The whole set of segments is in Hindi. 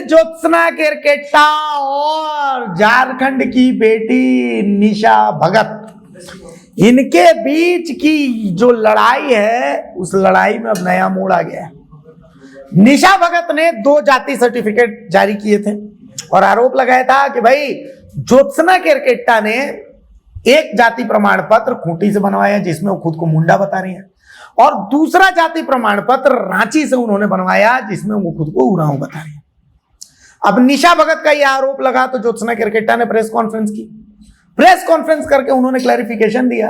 ज्योत्सना केरकेट्टा और झारखंड की बेटी निशा भगत, इनके बीच की जो लड़ाई है उस लड़ाई में अब नया मोड़ आ गया है। निशा भगत ने 2 जाति सर्टिफिकेट जारी किए थे और आरोप लगाया था कि भाई ज्योत्सना केरकेट्टा ने एक जाति प्रमाण पत्र खूंटी से बनवाया जिसमें वो खुद को मुंडा बता रही है और दूसरा जाति प्रमाण पत्र रांची से उन्होंने बनवाया जिसमें वो खुद को उरांव बता रही है। अब निशा भगत का यह आरोप लगा तो ज्योत्सना केरकेट्टा ने प्रेस कॉन्फ्रेंस की। प्रेस कॉन्फ्रेंस करके उन्होंने क्लैरिफिकेशन दिया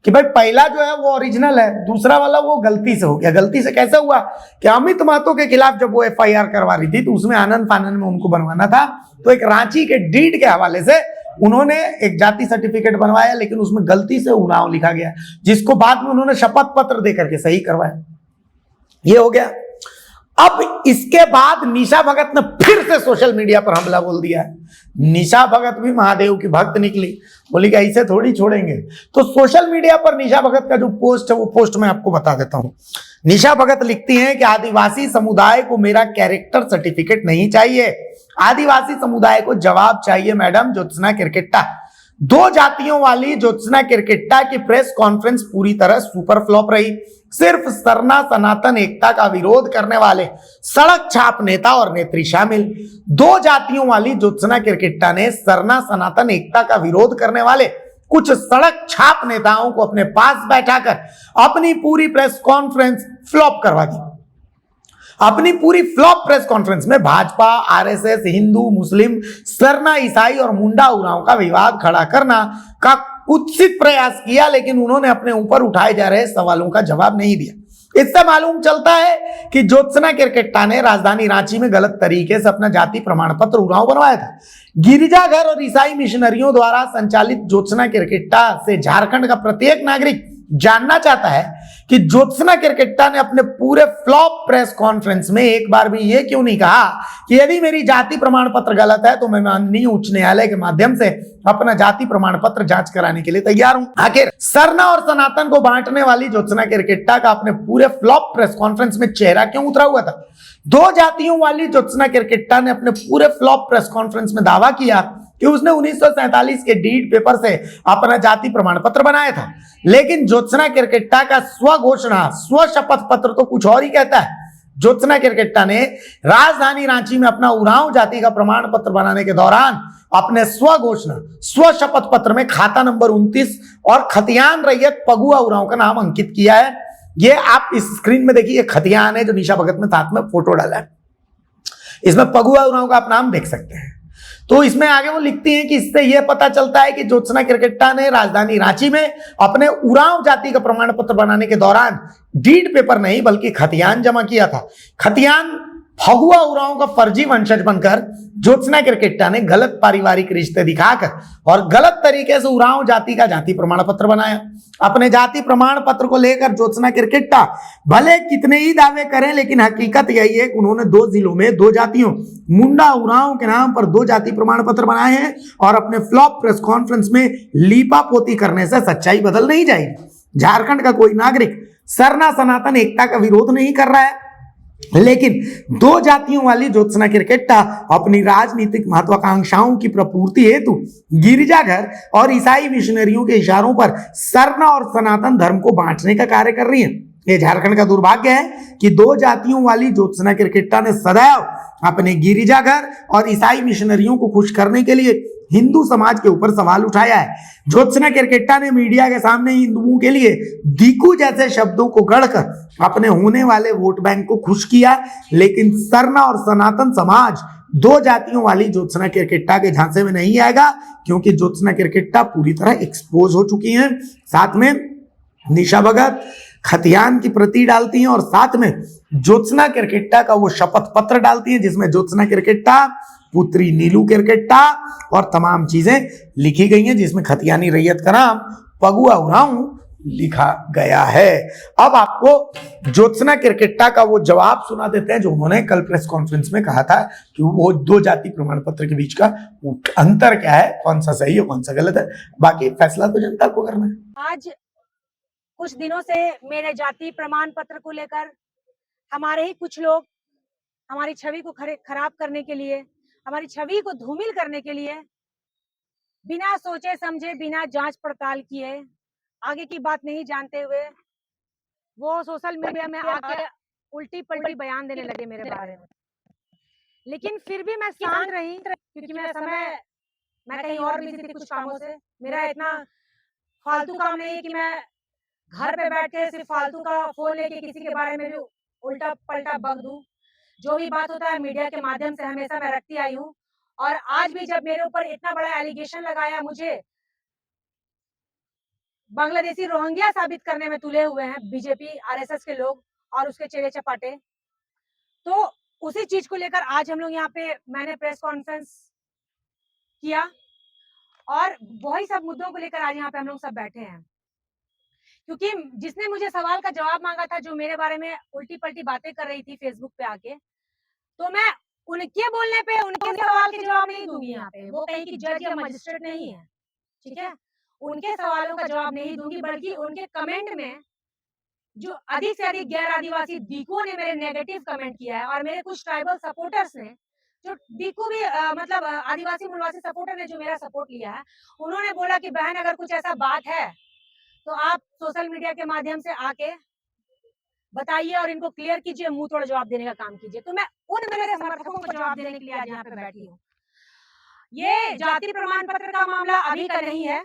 कि भाई पहला जो है वो ओरिजिनल है, दूसरा वाला वो गलती से हो गया। गलती से कैसे हुआ कि अमित महतो के खिलाफ जब वो एफआईआर करवा रही थी तो उसमें आनंद फानन में उनको बनवाना था, तो एक रांची के डीड के हवाले से उन्होंने एक जाति सर्टिफिकेट बनवाया लेकिन उसमें गलती से उरांव लिखा गया, जिसको बाद में उन्होंने शपथ पत्र देकर के सही करवाया। ये हो गया। अब इसके बाद निशा भगत ने फिर से सोशल मीडिया पर हमला बोल दिया है। निशा भगत भी महादेव की भक्त निकली, बोली कि ऐसे थोड़ी छोड़ेंगे। तो सोशल मीडिया पर निशा भगत का जो पोस्ट है वो पोस्ट मैं आपको बता देता हूं। निशा भगत लिखती हैं कि आदिवासी समुदाय को मेरा कैरेक्टर सर्टिफिकेट नहीं चाहिए, आदिवासी समुदाय को जवाब चाहिए मैडम ज्योत्सना केरकेट्टा। 2 जातियों वाली ज्योत्सना केरकेट्टा की प्रेस कॉन्फ्रेंस पूरी तरह सुपर फ्लॉप रही। सिर्फ सरना सनातन एकता का विरोध करने वाले सड़क छाप नेता और नेत्री शामिल। 2 जातियों वाली ज्योत्सना केरकेट्टा ने सरना सनातन एकता का विरोध करने वाले कुछ सड़क छाप नेताओं को अपने पास बैठाकर अपनी पूरी प्रेस कॉन्फ्रेंस फ्लॉप करवा दी। अपनी पूरी फ्लॉप प्रेस कॉन्फ्रेंस में भाजपा, आरएसएस, हिंदू, मुस्लिम, सरना, ईसाई और मुंडा उरांव का विवाद खड़ा करना का कुत्सित प्रयास किया, लेकिन उन्होंने अपने ऊपर उठाए जा रहे सवालों का जवाब नहीं दिया। इससे मालूम चलता है कि ज्योत्सना केरकेट्टा ने राजधानी रांची में गलत तरीके से अपना जाति प्रमाण पत्र उरांव बनवाया था। गिरिजाघर और ईसाई मिशनरियों द्वारा संचालित ज्योत्सना केरकेट्टा से झारखंड का प्रत्येक नागरिक जानना चाहता है कि ज्योत्सना केरकेट्टा ने अपने पूरे फ्लॉप प्रेस कॉन्फ्रेंस में एक बार भी यह क्यों नहीं कहा कि यदि मेरी जाति प्रमाण पत्र गलत है तो मैं माननीय उच्च न्यायालय के माध्यम से अपना जाति प्रमाण पत्र जांच कराने के लिए तैयार हूं। आखिर सरना और सनातन को बांटने वाली ज्योत्सना केरकेट्टा का अपने पूरे फ्लॉप प्रेस कॉन्फ्रेंस में चेहरा क्यों उतरा हुआ था? 2 जातियों वाली ज्योत्सना केरकेट्टा ने अपने पूरे फ्लॉप प्रेस कॉन्फ्रेंस में दावा किया कि उसने 1947 के डीड पेपर से अपना जाति प्रमाण पत्र बनाया था, लेकिन ज्योत्सना केरकेट्टा का स्वघोषणा स्व शपथ पत्र तो कुछ और ही कहता है। ज्योत्सना केरकेट्टा ने राजधानी रांची में अपना उरांव जाति का प्रमाण पत्र बनाने के दौरान अपने स्वघोषणा स्व शपथ पत्र में खाता नंबर 29 और खतियान रैयत पगुआ उरांव का नाम अंकित किया है। ये आप इस स्क्रीन में देखिए, खतियान है जो निशा भगत ने साथ में फोटो डाला है। इसमें पगुआ उरांव का आप नाम देख सकते हैं। तो इसमें आगे वो लिखती हैं कि इससे यह पता चलता है कि ज्योत्सना केरकेट्टा ने राजधानी रांची में अपने उरांव जाति का प्रमाण पत्र बनाने के दौरान डीड पेपर नहीं बल्कि खतियान जमा किया था। खतियान फगुआ उरांव का फर्जी वंशज बनकर ज्योत्सना केरकेट्टा ने गलत पारिवारिक रिश्ते दिखाकर और गलत तरीके से उरांव जाति का जाति प्रमाण पत्र बनाया। अपने जाति प्रमाण पत्र को लेकर ज्योत्सना केरकेट्टा भले कितने ही दावे करें, लेकिन हकीकत यही है कि उन्होंने 2 जिलों में 2 जातियों मुंडा उरांव के नाम पर 2 जाति प्रमाण पत्र बनाए हैं और अपने फ्लॉप प्रेस कॉन्फ्रेंस में लीपापोती करने से सच्चाई बदल नहीं जाएगी। झारखंड का कोई नागरिक सरना सनातन एकता का विरोध नहीं कर रहा है, लेकिन 2 जातियों वाली ज्योत्सना केरकेट्टा अपनी राजनीतिक महत्वाकांक्षाओं की प्रपूर्ति हेतु गिरिजाघर और ईसाई मिशनरियों के इशारों पर सरना और सनातन धर्म को बांटने का कार्य कर रही है। ये झारखंड का दुर्भाग्य है कि 2 जातियों वाली ज्योत्सना केरकेट्टा ने सदैव अपने गिरिजाघर और ईसाई मिशनरियों को खुश करने के लिए हिंदू समाज के ऊपर सवाल उठाया है। ज्योत्सना केरकेट्टा ने मीडिया के सामने हिंदुओं के लिए दीकू जैसे शब्दों को गढ़कर अपने होने वाले वोट बैंक को खुश किया, लेकिन सरना और सनातन समाज 2 जातियों वाली ज्योत्सना केरकेट्टा के झांसे में नहीं आएगा, क्योंकि ज्योत्सना केरकेट्टा पूरी तरह एक्सपोज हो चुकी हैं। साथ में निशा भगत खतियान की प्रति डालती हैं और साथ में ज्योत्सना केरकेट्टा का वो शपथ पत्र डालती हैं जिसमें ज्योत्सना केरकेट्टा, पुत्री नीलू केरकेट्टा और तमाम चीजें लिखी गई हैं, जिसमें खतियानी रैयत का नाम पगुआ उरांव लिखा गया है। अब आपको ज्योत्सना केरकेट्टा का वो जवाब सुना देते हैं जो उन्होंने कल प्रेस कॉन्फ्रेंस में कहा था कि वो 2 जाति प्रमाण पत्र के बीच का अंतर क्या है, कौन सा सही है कौन सा गलत है, बाकी फैसला तो जनता को करना है। आज कुछ दिनों से मेरे जाति प्रमाण पत्र को लेकर हमारे ही कुछ लोग हमारी छवि को खराब करने के लिए, हमारी छवि को धूमिल करने के लिए, बिना सोचे समझे, बिना जांच पड़ताल किए, आगे की बात नहीं जानते हुए वो सोशल मीडिया में आके उल्टी पलटी बयान देने लगे मेरे बारे में। लेकिन फिर भी मैं शांत रही, क्योंकि मैं कहीं और बिजी थी कुछ कामों से। मेरा इतना फालतू काम नहीं है कि मैं घर पे बैठ के सिर्फ फालतू का फोन लेके किसी के बारे में भी उल्टा पलटा बक दूं। जो भी बात होता है मीडिया के माध्यम से हमेशा मैं रखती आई हूँ। और आज भी जब मेरे ऊपर इतना बड़ा एलिगेशन लगाया, मुझे बांग्लादेशी रोहिंग्या साबित करने में तुले हुए हैं बीजेपी आरएसएस के लोग और उसके चेले चपाटे, तो उसी चीज को लेकर आज हम लोग यहाँ पे मैंने प्रेस कॉन्फ्रेंस किया और वही सब मुद्दों को लेकर आज यहाँ पे हम लोग सब बैठे हैं। क्योंकि जिसने मुझे सवाल का जवाब मांगा था, जो मेरे बारे में उल्टी पलटी बातें कर रही थी फेसबुक पे आके, तो मैं उनके बोलने पे उनके सवाल के जवाब नहीं दूंगी यहाँ पे। वो कहीं की जज या मजिस्ट्रेट नहीं है, ठीक है। उनके सवालों का जवाब नहीं दूंगी, बल्कि उनके कमेंट में जो अधिक से अधिक गैर आदिवासी दीकुओं ने मेरे नेगेटिव कमेंट किया है और मेरे कुछ ट्राइबल सपोर्टर्स ने, जो दीकू भी मतलब आदिवासी मूलवासी सपोर्टर ने जो मेरा सपोर्ट लिया है, उन्होंने बोला कि बहन अगर कुछ ऐसा बात है तो आप सोशल मीडिया के माध्यम से आके बताइए और इनको क्लियर कीजिए, मुंह तोड़ जवाब देने का काम कीजिए। तो मैं उन मेरे समर्थकों को जवाब देने के लिए आज यहाँ पे बैठी हूँ। ये जाति प्रमाण पत्र का मामला अभी का नहीं है।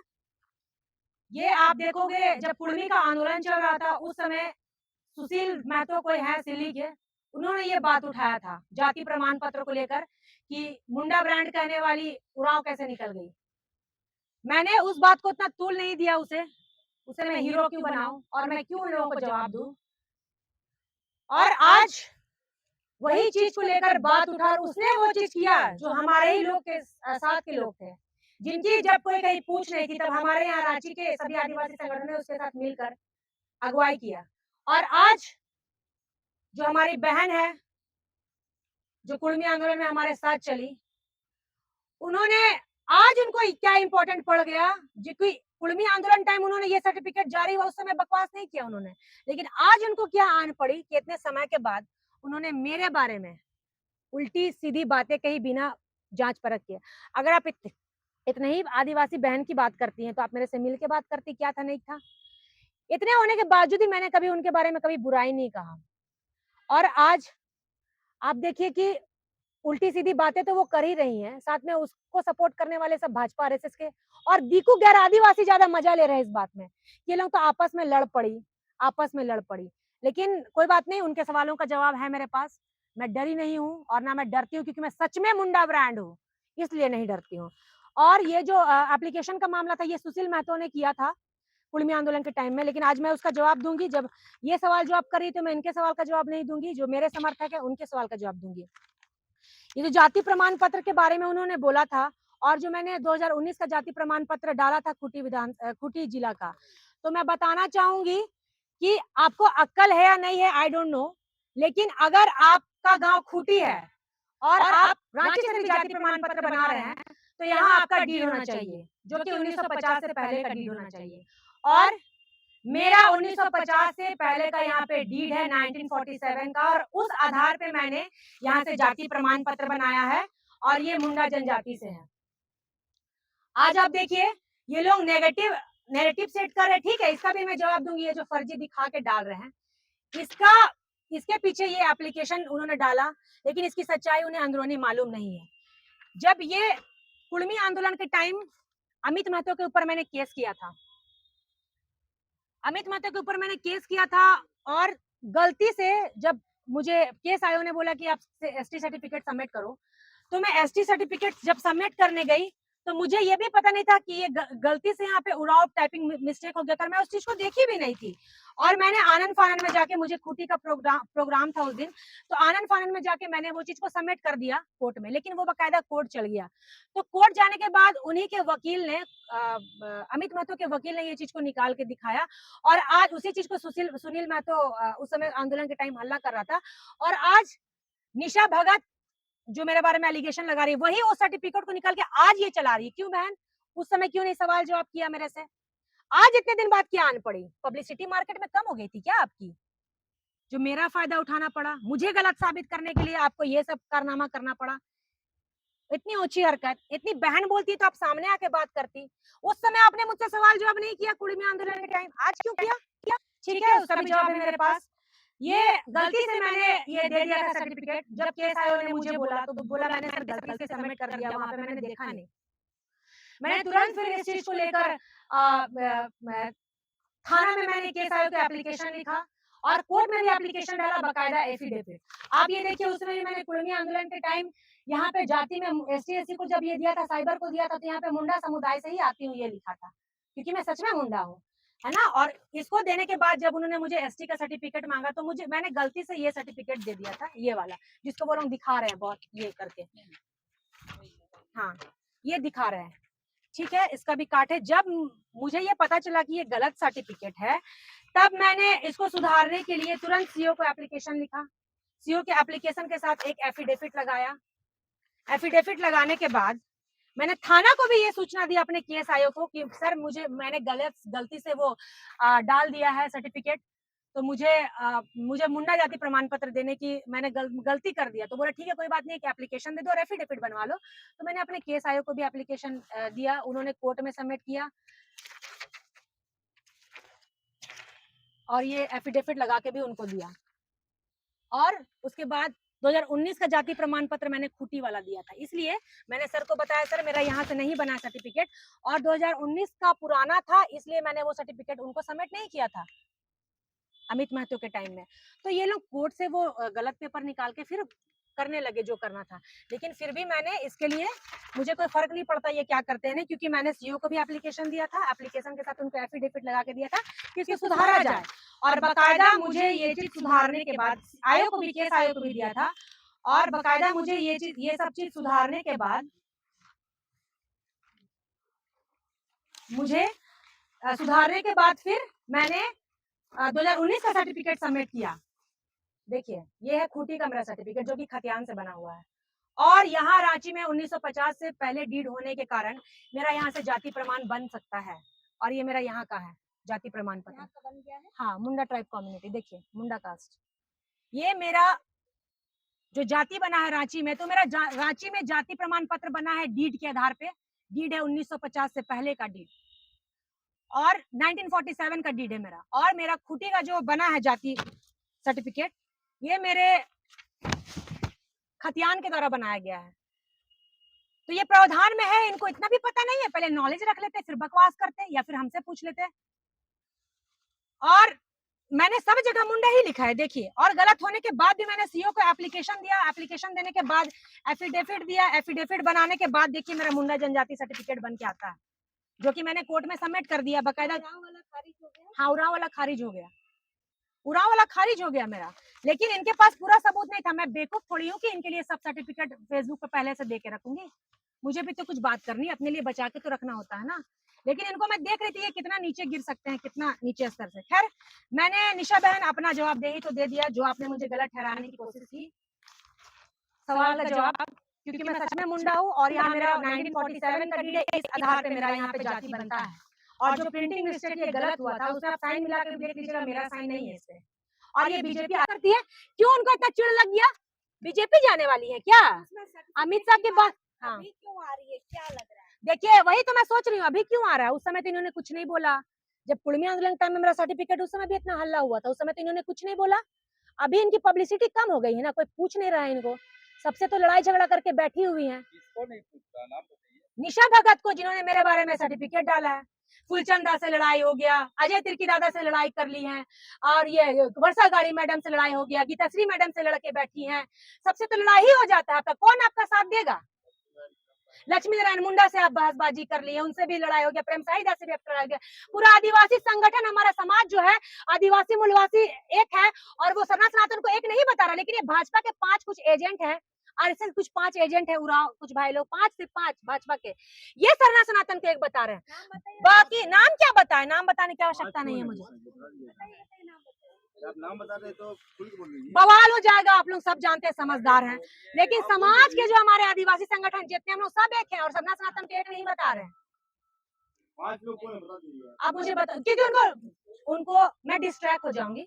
ये आप देखोगे जब कुर्मी का आंदोलन चल रहा था उस समय सुशील महतो कोई है सिल्ली के, उन्होंने ये बात उठाया था जाति प्रमाण पत्र को लेकर कि मुंडा ब्रांड कहने वाली उराव कैसे निकल गई। मैंने उस बात को इतना तूल नहीं दिया, उसे मैं हीरो क्यों बनाऊं और मैं क्यों उन लोगों को जवाब दूं। और आज वही चीज को लेकर बात उठा, उसने वो चीज किया जो हमारे ही लोग के साथ के लोग थे, जिनकी जब कोई कहीं पूछ नहीं थी, तब हमारे यहाँ रांची के सभी आदिवासी संगठनों ने उसके साथ मिलकर अगुवाई किया। और आज जो हमारी बहन है, जो कुर्मी आंदोलन में हमारे साथ चली, उन्होंने आज उनको क्या इंपॉर्टेंट पड़ गया, जो कुर्मी आंदोलन टाइम उन्होंने ये सर्टिफिकेट जारी हुआ उस समय बकवास नहीं किया उन्होंने, लेकिन आज उनको क्या आन पड़ी कि इतने समय के बाद उन्होंने मेरे बारे में उल्टी सीधी बातें कही बिना जांच परख किए। अगर आप इतने ही आदिवासी बहन की बात करती हैं तो आप मेरे से मिल के बात करती, क्या था नहीं था। इतने होने के बावजूद ही मैंने कभी उनके बारे में कभी बुराई नहीं कहा। और आज आप देखिए कि उल्टी सीधी बातें तो वो कर ही रही हैं, साथ में उसको सपोर्ट करने वाले सब भाजपा आरएसएस के और दीकू गैर आदिवासी ज्यादा मजा ले रहे हैं इस बात में। ये लोग तो आपस में लड़ पड़ी। लेकिन कोई बात नहीं, उनके सवालों का जवाब है मेरे पास। मैं डरी नहीं हूँ और ना मैं डरती हूँ, क्योंकि मैं सच में मुंडा ब्रांड हूँ, इसलिए नहीं डरती हूँ। और ये जो एप्लीकेशन का मामला था, ये सुशील महतो ने किया था कुर्मी आंदोलन के टाइम में, लेकिन आज मैं उसका जवाब दूंगी। जब ये सवाल जवाब कर रही तो मैं इनके सवाल का जवाब नहीं दूंगी, जो मेरे समर्थक है उनके सवाल का जवाब दूंगी। ये जो जाति प्रमाण पत्र के बारे में उन्होंने बोला था, और जो मैंने 2019 का जाति प्रमाण पत्र डाला था खूंटी जिला का, तो मैं बताना चाहूंगी कि आपको अक्ल है या नहीं है आई डोंट नो, लेकिन अगर आपका गांव खूंटी है और आप रांची से भी जाति प्रमाण पत्र बना रहे हैं, तो यहाँ आपका डीड होना चाहिए, जो कि 1950 से पहले का डीड होना चाहिए। और मेरा 1950 से पहले का यहाँ पे डीड है 1947 का, और उस आधार पे मैंने यहाँ से जाति प्रमाण पत्र बनाया है, और ये मुंडा जनजाति से है। आज आप देखिए ये लोग नेगेटिव सेट कर रहे, ठीक है, इसका भी मैं जवाब दूंगी। ये जो फर्जी दिखा के डाल रहे हैं, इसके पीछे ये एप्लीकेशन उन्होंने डाला, लेकिन इसकी सच्चाई उन्हें अंदरूनी मालूम नहीं है। जब ये कुर्मी आंदोलन के टाइम अमित महतो के ऊपर मैंने केस किया था, और गलती से जब मुझे केस आयोग ने बोला कि आप एसटी सर्टिफिकेट सबमिट करो, तो मैं एसटी सर्टिफिकेट जब सबमिट करने गई तो मुझे ये भी पता नहीं था कि ये गलती से यहाँ पे उराव टाइपिंग मिस्टेक हो गया था। मैं उस चीज को देखी भी नहीं थी, और मैंने आनंद फानन में जाके, मुझे खूंटी का प्रोग्राम था उस दिन, तो आनंद फानन में जाके मैंने वो चीज को सबमिट कर दिया कोर्ट में, लेकिन वो बाकायदा कोर्ट चल गया। तो कोर्ट जाने के बाद उन्हीं के वकील ने, अमित महतो के वकील ने ये चीज को निकाल के दिखाया, और आज उसी चीज को सुनील महतो उस समय आंदोलन के टाइम हल्ला कर रहा था, और आज निशा भगत जो मेरे बारे में एलिगेशन लगा रही है, वही उस सर्टिफिकेट को निकाल के आज ये चला रही है। क्यों बहन, उस समय क्यों नहीं सवाल जवाब किया मेरे से? आज इतने दिन बाद क्या आन पड़ी? पब्लिसिटी मार्केट में कम हो गई थी क्या आपकी? जो मेरा फायदा उठाना पड़ा, मुझे गलत साबित करने के लिए आपको ये सब कारनामा करना पड़ा। इतनी ऊंची हरकत, इतनी बहन बोलती तो आप सामने आके बात करती। उस समय आपने मुझसे सवाल जवाब नहीं किया कुड़मी आंदोलन के टाइम, आज क्यों किया? ठीक है, उसका भी जवाब है मेरे पास। ये गलती से मैंने ये दे दिया था सर्टिफिकेट, जब केएसआईओ ने मुझे बोला तो बोला मैंने सर गलती से सबमिट कर दिया, वहां पे मैंने देखा नहीं। मैंने तुरंत फिर इस चीज को लेकर थाना में मैंने केएसआईओ का एप्लीकेशन लिखा और कोर्ट में भी एप्लीकेशन डाला, बकायदा एफिडेविट। आप ये देखिए, उसमें भी मैंने कुड़मी आंदोलन के टाइम यहाँ पे जाति में एसटी एससी को जब ये दिया था, साइबर को दिया था, तो यहाँ पे मुंडा समुदाय से ही आती हूँ ये लिखा था, क्योंकि मैं सच में मुंडा हूँ, है ना। और इसको देने के बाद जब उन्होंने मुझे एसटी का सर्टिफिकेट मांगा तो मैंने गलती से ये सर्टिफिकेट दे दिया था, ये वाला जिसको वो लोग दिखा रहे हैं बहुत ये करके, हाँ ये दिखा रहे हैं, ठीक है। इसका भी काट है। जब मुझे ये पता चला कि ये गलत सर्टिफिकेट है, तब मैंने इसको सुधारने के लिए तुरंत सीओ को एप्लीकेशन लिखा। सीओ के एप्लीकेशन के साथ एक एफिडेविट लगाया। एफिडेविट लगाने के बाद मैंने थाना को भी ये सूचना दी अपने केएसआईओ को कि सर मैंने गलती से वो डाल दिया है सर्टिफिकेट, तो मुझे मुंडा जाति प्रमाण पत्र देने की मैंने गलती कर दिया। तो बोला ठीक है कोई बात नहीं, कि एप्लीकेशन दे दो और एफिडेविट बनवा लो। तो मैंने अपने केएसआईओ को भी एप्लीकेशन दिया, उन्होंने कोर्ट में सबमिट किया और ये एफिडेविट लगा के भी उनको दिया। और उसके बाद 2019 का जाति प्रमाण पत्र मैंने खूटी वाला दिया था, इसलिए मैंने सर को बताया सर मेरा यहाँ से नहीं बना सर्टिफिकेट, और 2019 का पुराना था, इसलिए मैंने वो सर्टिफिकेट उनको सबमिट नहीं किया था अमित महतो के टाइम में। तो ये लोग कोर्ट से वो गलत पेपर निकाल के फिर करने लगे जो करना था। लेकिन फिर भी मैंने इसके लिए, मुझे कोई फर्क नहीं पड़ता ये क्या करते हैं, क्योंकि मैंने सीओ को भी एप्लीकेशन दिया था, एप्लीकेशन के साथ उनको एफिडेविट लगा के दिया था कि इसको सुधारा जाए। और बकायदा मुझे ये चीज सुधारने के बाद आयोग को भी, केस आयोग को भी दिया था, और बकायदा मुझे ये सब चीज सुधारने के बाद फिर मैंने 2019 का सर्टिफिकेट सबमिट किया। देखिए ये है खूटी का मेरा सर्टिफिकेट जो कि खतियान से बना हुआ है, और यहाँ रांची में 1950 से पहले डीड होने के कारण मेरा यहाँ से जाति प्रमाण बन सकता है, और ये मेरा यहाँ का है जाति प्रमाण पत्र। बन गया है? हाँ, मुंडा ट्राइब कम्युनिटी, देखिए मुंडा कास्ट, ये मेरा जो जाति बना है रांची में, तो मेरा रांची में जाति प्रमाण पत्र बना है डीड के आधार पे। डीड है 1950 से पहले का डीड, और 1947 का डीड है मेरा, और मेरा खूटी का जो बना है जाति सर्टिफिकेट, ये मेरे खतियान के द्वारा बनाया गया है। तो ये प्रावधान में है, इनको इतना भी पता नहीं है, पहले नॉलेज रख लेते फिर बकवास करते, या फिर हमसे पूछ लेते। और मैंने सब जगह मुंडा ही लिखा है, देखिए। और गलत होने के बाद भी मैंने सीओ को एप्लीकेशन दिया, एप्लीकेशन देने के बाद एफिडेविट दिया, एफिडेविट बनाने के बाद देखिए मेरा मुंडा जनजाति सर्टिफिकेट बन के आता है, जो कि मैंने कोर्ट में सबमिट कर दिया बकायदा। हाँ, उराव वाला खारिज हो गया, उराव वाला खारिज हो गया मेरा, लेकिन इनके पास पूरा सबूत नहीं था। मैं बेवकूफ थोड़ी हूँ कि इनके लिए सब सर्टिफिकेट फेसबुक पे पहले से दे के रखूंगी, मुझे भी तो कुछ बात करनी, अपने लिए बचा के तो रखना होता है ना। लेकिन इनको मैं देख रही थी ये कितना नीचे गिर सकते हैं, कितना नीचे स्तर से। खैर, मैंने निशा बहन अपना जवाब दे ही तो दे दिया, जो आपने मुझे गलत ठहराने की कोशिश की, सवाल का जवाब, क्योंकि मैं सच में मुंडा हूँ, और यहाँ मेरा 1947 का डीड है, इस आधार पे मेरा यहाँ पे जाति बनता है। और जो प्रिंटिंग मिस्टेक ये गलत हुआ था, उसमें आप साइन मिला के देख लीजिएगा, मेरा साइन नहीं है इस पे। और ये बीजेपी करती है, क्यों उनको इतना चिड़ लग गया? बीजेपी जाने वाली है क्या अमित शाह के बाद? हाँ, क्यों आ रही है, क्या लग रहा है? देखिए वही तो मैं सोच रही हूँ, अभी क्यों आ रहा है? उस समय तो इन्होंने कुछ नहीं बोला, जब कुड़मी आंदोलन टाइम में मेरा सर्टिफिकेट, उस समय भी इतना हल्ला हुआ था, उस समय तो इन्होंने कुछ नहीं बोला। अभी इनकी पब्लिसिटी कम हो गई है ना, कोई पूछ नहीं रहा है इनको, सबसे तो लड़ाई झगड़ा करके बैठी हुई है। निशा भगत को, जिन्होंने मेरे बारे में सर्टिफिकेट डाला है। फुलचंद दास से लड़ाई हो गया, अजय तिर्की दादा से लड़ाई कर ली है, और ये वर्षा गाड़ी मैडम से लड़ाई हो गया, गीताश्री मैडम से लड़के बैठी हैं, सबसे तो लड़ाई ही हो जाता है। आपका कौन आपका साथ देगा? लक्ष्मी नारायण मुंडा से आप बहसबाजी कर लिए, उनसे भी लड़ाई हो गया, प्रेम साहिदा से भी लड़ाई हो गया। पूरा आदिवासी संगठन, हमारा समाज जो है आदिवासी मूलवासी एक है, और वो सरना सनातन को एक नहीं बता रहा, लेकिन ये भाजपा के 5 कुछ एजेंट है, आरएसएस कुछ 5 एजेंट है, उराव कुछ भाई लोग 5 से 5 भाजपा के, ये सरना सनातन को एक बता रहे हैं। बाकी नाम क्या बताए, नाम बताने की आवश्यकता नहीं है मुझे, आप नाम बता रहे तो खुल के बोल लीजिए। बवाल हो जाएगा, आप लोग सब जानते हैं, समझदार हैं, लेकिन समाज के जो हमारे आदिवासी संगठन जितने हम लोग सब एक हैं, और सरना सनातन के एक नहीं बता रहे हैं। 5 लोग कौन है बता दीजिए आप मुझे बता, क्योंकि उनको मैं डिस्ट्रैक्ट हो जाऊंगी,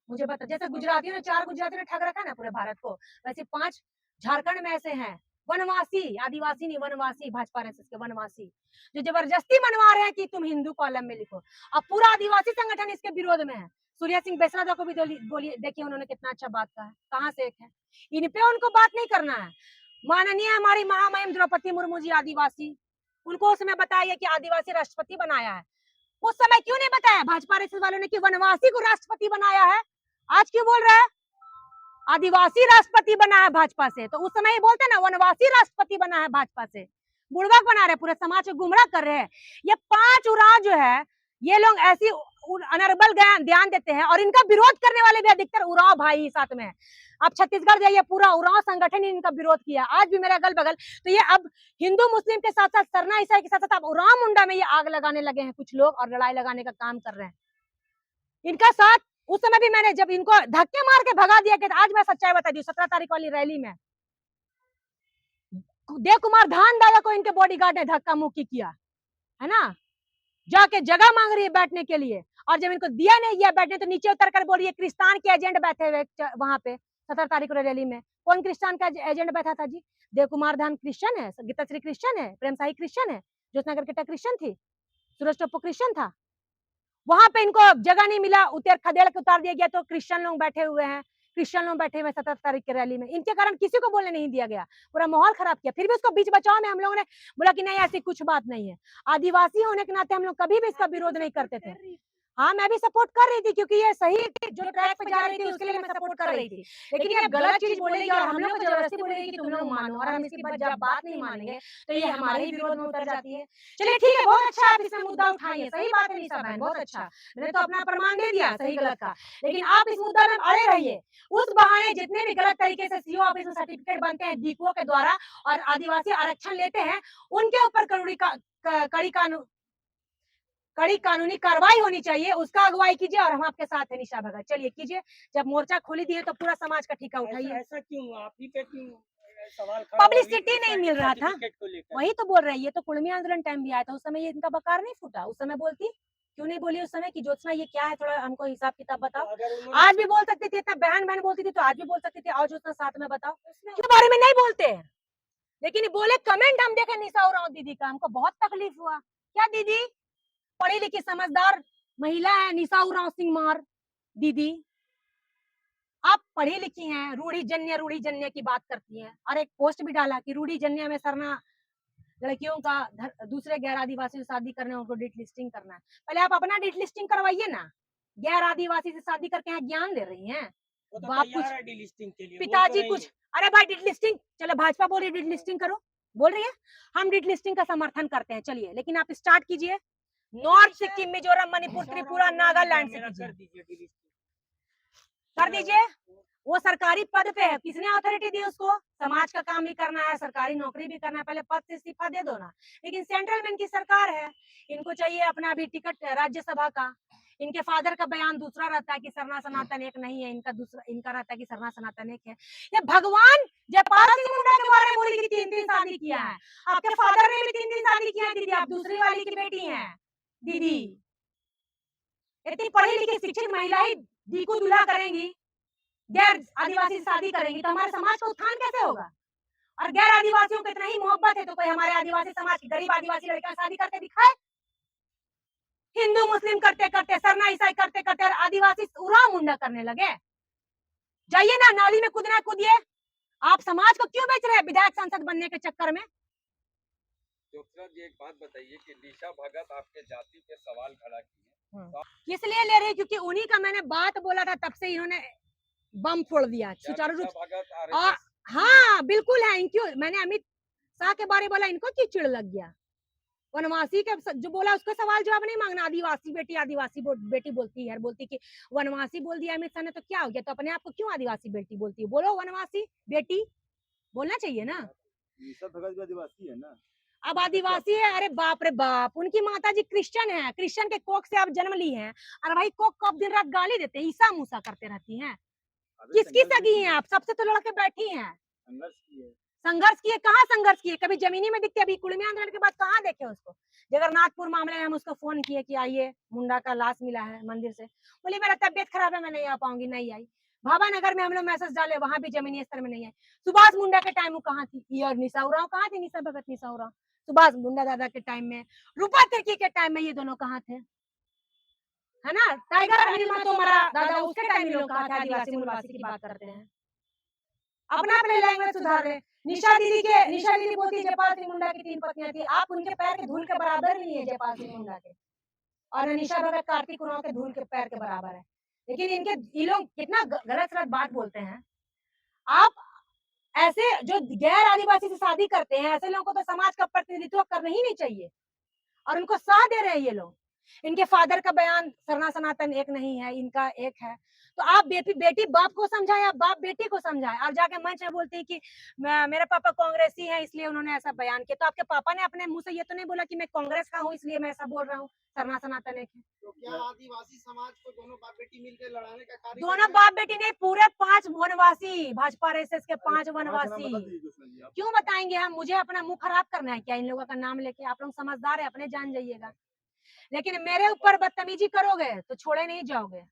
मुझे बता, जैसे गुजरातियों ने 4 गुजरातियों ने ठग रखा है ना पूरे भारत को, वैसे 5 झारखंड में ऐसे हैं वनवासी, आदिवासी नहीं वनवासी, भाजपा आरएसएस के वनवासी, जो जबरदस्ती मनवा रहे हैं कि तुम हिंदू कॉलम में लिखो। अब पूरा आदिवासी संगठन इसके विरोध में है। सूर्या सिंह बेसरादा को भी बोलिए, देखिए उन्होंने कितना अच्छा बात कहा है, कहाँ से एक है। इन पे उनको बात नहीं करना है। माननीय हमारी महामहिम द्रौपदी मुर्मू जी आदिवासी, उनको उस समय बताया कि आदिवासी राष्ट्रपति बनाया है, उस समय क्यों नहीं बताया भाजपा आरएसएस वालों ने कि वनवासी को राष्ट्रपति बनाया है? आज क्यों बोल रहा है आदिवासी राष्ट्रपति बना है भाजपा से? तो उस समय ही बोलते ना वनवासी राष्ट्रपति बना है भाजपा से। बुड़बक बना रहे, पूरे समाज को गुमराह कर रहे हैं। ये 5 उराव जो है, ये लोग ऐसी अनर्बल ध्यान देते हैं और इनका विरोध करने वाले भी अधिकतर उराव भाई साथ में है। अब छत्तीसगढ़ जाइए, पूरा उराव संगठन ही इनका विरोध किया। आज भी मेरा अगल बगल, तो ये अब हिंदू मुस्लिम के साथ साथ सरना ईसाई के साथ साथ अब उराव मुंडा में ये आग लगाने लगे हैं कुछ लोग और लड़ाई लगाने का काम कर रहे हैं इनका साथ। उस समय भी मैंने जब इनको धक्के मार के भगा दिया कि आज मैं सच्चाई बता दी, 17 तारीख वाली रैली में देव कुमार धान दादा को इनके बॉडीगार्ड ने धक्का मुक्की किया है ना, जाके जगह मांग रही है बैठने के लिए, और जब इनको दिया नहीं गया बैठने तो नीचे उतर कर बोल रही है क्रिस्तान के एजेंट बैठे हुए वहां पे 17 तारीख को रैली में। कौन क्रिस्तान का एजेंट बैठा था जी? देव कुमार धान क्रिश्चियन है, गीताश्री क्रिश्चियन है, प्रेम साही क्रिश्चियन है, ज्योत्सना करकेटा क्रिश्चियन थी, सूरज टोप्पो क्रिश्चियन था। वहां पे इनको जगह नहीं मिला, उतर खदेड़ के उतार दिया गया, तो क्रिश्चियन लोग बैठे हुए हैं, क्रिश्चियन लोग बैठे हुए 17 तारीख की रैली में। इनके कारण किसी को बोलने नहीं दिया गया, पूरा माहौल खराब किया। फिर भी उसको बीच बचाव में हम लोगों ने बोला कि नहीं ऐसी कुछ बात नहीं है। आदिवासी होने के नाते हम लोग कभी भी इसका विरोध नहीं करते थे। हाँ, मैं भी सपोर्ट कर रही थी क्योंकि ये सही जो ट्रैक पे जा रही थी उसके लिए मैं सपोर्ट कर रही थी, लेकिन ये गलत चीज बोलेगी और हम लोग को जबरदस्ती बोलेगी कि तुम लोग मानो, और हम इसकी जब बात नहीं मानेंगे तो ये हमारे ही विरोध में उतर जाती है। चलिए ठीक है, बहुत अच्छा आप इसमें मुद्दा उठाइए, सही बात है निशा बहन, बहुत अच्छा, मैंने तो अपना प्रमाण दे दिया सही गलत का, लेकिन आप इस मुद्दा में अड़े रहिए। उस बहाने जितने भी गलत तरीके से सीओ ऑफिस में सर्टिफिकेट बनते हैं डीपीओ के द्वारा और आदिवासी आरक्षण लेते हैं, उनके ऊपर कड़ी कानूनी कार्रवाई होनी चाहिए, उसका अगुवाई कीजिए और हम आपके साथ हैं निशा भगत। चलिए कीजिए, जब मोर्चा खोली दिए तो पूरा समाज का ठीका उठाइए। ऐसा क्यों आप ही पे क्यों सवाल खड़ा? पब्लिसिटी नहीं मिल रहा था, वही तो बोल रही है। तो कुर्मी आंदोलन टाइम भी आया था, उस समय ये इनका बकार नहीं फूटा। उस समय बोलती क्यों नहीं बोली उस समय कि ज्योत्सना ये क्या है, थोड़ा हमको हिसाब किताब बताओ। आज भी बोल सकती थी, इतना बहन बहन बोलती थी तो आज भी बोल सकती थी, आओ ज्योत्सना साथ में बताओ, क्यों बारे में नहीं बोलते हैं? लेकिन बोले कमेंट हम देखे निशा उरांव दीदी का, हमको बहुत तकलीफ हुआ। क्या दीदी पढ़ी लिखी समझदार महिला है निशा उरांव सिंह दीदी, आप पढ़ी लिखी हैं, रूढ़ी जन्य की बात करती हैं, और एक पोस्ट भी डाला कि रूढ़ी जन्य में सरना लड़कियों का दूसरे गैर आदिवासी से शादी करने उनको डिट लिस्टिंग करना है। पहले आप अपना डिट लिस्टिंग करवाइए ना, गैर आदिवासी से शादी करके यहाँ ज्ञान दे रही हैं। बाप कुछ पिताजी कुछ, अरे भाई डिट लिस्टिंग, चलो भाजपा बोल रही डिट लिस्टिंग करो, बोल रही है हम डिट लिस्टिंग का समर्थन करते हैं, चलिए लेकिन आप स्टार्ट कीजिए नॉर्थ सिक्किम, मिजोरम, मणिपुर, त्रिपुरा, नागालैंड से कीजिए, कर दीजिए। वो सरकारी पद पे है, किसने अथॉरिटी दी उसको? समाज का काम भी करना है, सरकारी नौकरी भी करना है, पहले पद से इस्तीफा दे दो ना। लेकिन सेंट्रल में इनकी सरकार है, इनको चाहिए अपना भी टिकट राज्यसभा का। इनके फादर का बयान दूसरा रहता है कि सरना सनातन एक नहीं है, इनका रहता है कि सरना सनातन एक है। ये भगवान जयपाल सिंह मुंडा के बारे में बोली कि 3-3 शादी किया है, आपके फादर ने भी 3-3 शादी किया है दीदी, आप दूसरी वाली की बेटी हैं दीदी। इतनी पढ़ी लिखी शिक्षित महिला ही दी को दूल्हा करेंगी, गैर आदिवासी शादी करेंगी, तो हमारे समाज का उत्थान कैसे होगा? और गैर आदिवासियों को इतना ही मोहब्बत है तो कोई हमारे आदिवासी समाज की गरीब आदिवासी लड़कियां शादी करके दिखाए। हिंदू मुस्लिम करते करते, सरना ईसाई करते करते और आदिवासी उराव मुंडा करने लगे। जाइए ना नाली में कूदना कूदिए। आप समाज को क्यों बेच रहे हैं विधायक सांसद बनने के चक्कर में? ज्योत्सना जी एक बात बताइए कि निशा भगत आपके जाति पे सवाल खड़ा किए, किस लिए ले रही? क्योंकि उन्हीं का मैंने बात बोला था, तब से इन्होंने बम फोड़ दिया सुचारू रूप से। हाँ बिल्कुल है, इनको मैंने अमित शाह के बारे में बोला, इनको क्यों चिड़ लग गया? वनवासी के जो बोला उसका सवाल जवाब नहीं मांगना। आदिवासी बेटी बोलती है, बोलती कि वनवासी बोल दिया अमित शाह ने तो क्या हो गया, तो अपने आप को क्यों आदिवासी बेटी बोलती है? बोलो वनवासी बेटी, बोलना चाहिए ना। निशा भगत भी आदिवासी है ना। अब आदिवासी है, अरे बाप रे बाप, उनकी माता जी क्रिश्चियन है, क्रिश्चियन के कोख से आप जन्म ली हैं, और भाई कोख को दिन रात गाली देते हैं, ईसा मूसा करते रहती हैं। किसकी सगी हैं आप? सबसे तो लड़के बैठी हैं, संघर्ष किए, कहाँ संघर्ष किए? कभी जमीनी में दिखते, अभी कुड़मी आंदोलन के बाद कहाँ देखे उसको? जगन्नाथपुर मामले में हम उसको फोन किए कि आइए, मुंडा का लाश मिला है मंदिर से, बोली मेरा तबियत खराब है, मैं नहीं आ पाऊंगी, नहीं आई। भावानगर में हम लोग मैसेज डाले, वहां भी जमीनी स्तर में नहीं है। सुभाष मुंडा के टाइम वो कहाँ थी? ये निशा उरांव कहाँ थी? निशा भगत, निशा उरांव सुभाष मुंडा दादा के टाइम में, रूपा तिर्की के टाइम में ये दोनों कहाँ थे? है ना? टाइगर अनिल तोमरा दादा उसके टाइम में लोग कहाँ थे? आदिवासी मूलवासी की बात करते हैं। अपना अपने लैंग्वेज सुधार रहे। निशा दीदी बोलती जयपाल सिंह मुंडा की 3 पत्नियां थी, आप उनके पैर के धूल के बराबर भी नहीं है जयपाल सिंह मुंडा के, और निशा भगत कार्तिक उरांव के धूल के पैर के बराबर है। लेकिन ये लोग कितना गलत सलत बात बोलते हैं। आप ऐसे जो गैर आदिवासी से शादी करते हैं, ऐसे लोगों को तो समाज का प्रतिनिधित्व करना ही नहीं चाहिए, और उनको साथ दे रहे हैं ये लोग। इनके फादर का बयान सरना सनातन एक नहीं है, इनका एक है। तो आप बेटी बाप को समझाए, आप बाप बेटी को समझाए, और जाके मंच में बोलते हैं कि मेरे पापा कांग्रेसी हैं इसलिए उन्होंने ऐसा बयान किया। तो आपके पापा ने अपने मुंह से ये तो नहीं बोला कि मैं कांग्रेस का हूँ इसलिए मैं ऐसा बोल रहा हूँ, सरना सनातन एक है। तो क्या आदिवासी समाज को दोनों बाप बेटी मिलकर लड़ाने का कार्य दोनों बाप बेटी नहीं, पूरे 5 वनवासी, भाजपा आरएसएस के 5 वनवासी। क्यों बताएंगे हम? मुझे अपना मुंह खराब करना है क्या इन लोगों का नाम लेके? आप लोग समझदार है, अपने जान जाइएगा। लेकिन मेरे ऊपर बदतमीजी करोगे तो छोड़े नहीं जाओगे।